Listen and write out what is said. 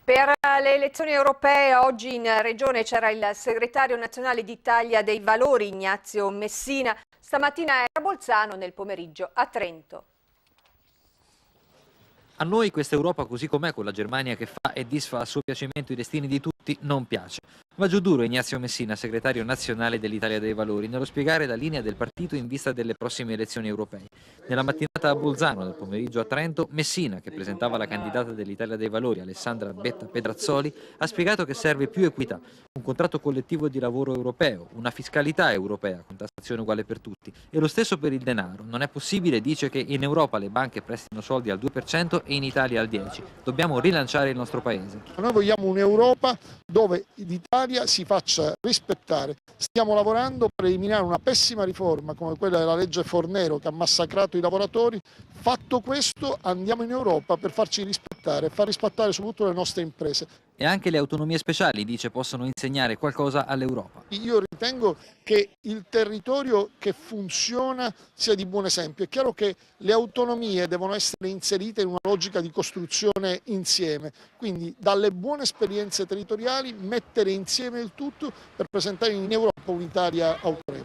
Per le elezioni europee oggi in regione c'era il segretario nazionale d'Italia dei Valori Ignazio Messina. Stamattina era a Bolzano, nel pomeriggio a Trento. A noi questa Europa così com'è, con la Germania che fa e disfa a suo piacimento i destini di tutti, non piace. Va giù duro Ignazio Messina, segretario nazionale dell'Italia dei Valori, nello spiegare la linea del partito in vista delle prossime elezioni europee. Nella mattinata a Bolzano, nel pomeriggio a Trento, Messina, che presentava la candidata dell'Italia dei Valori, Alessandra Betta Pedrazzoli, ha spiegato che serve più equità, un contratto collettivo di lavoro europeo, una fiscalità europea con tassazione uguale per tutti e lo stesso per il denaro. Non è possibile, dice, che in Europa le banche prestino soldi al 2% e in Italia al 10%. Dobbiamo rilanciare il nostro paese. Noi vogliamo un'Europa dove l'Italia si faccia rispettare. Stiamo lavorando per eliminare una pessima riforma come quella della legge Fornero che ha massacrato i lavoratori. Fatto questo, andiamo in Europa per farci rispettare e far rispettare soprattutto le nostre imprese. E anche le autonomie speciali, dice, possono insegnare qualcosa all'Europa. Io ritengo che il territorio che funziona sia di buon esempio. È chiaro che le autonomie devono essere inserite in una logica di costruzione insieme, quindi dalle buone esperienze territoriali mettere insieme il tutto per presentare in Europa un'Italia autorevole.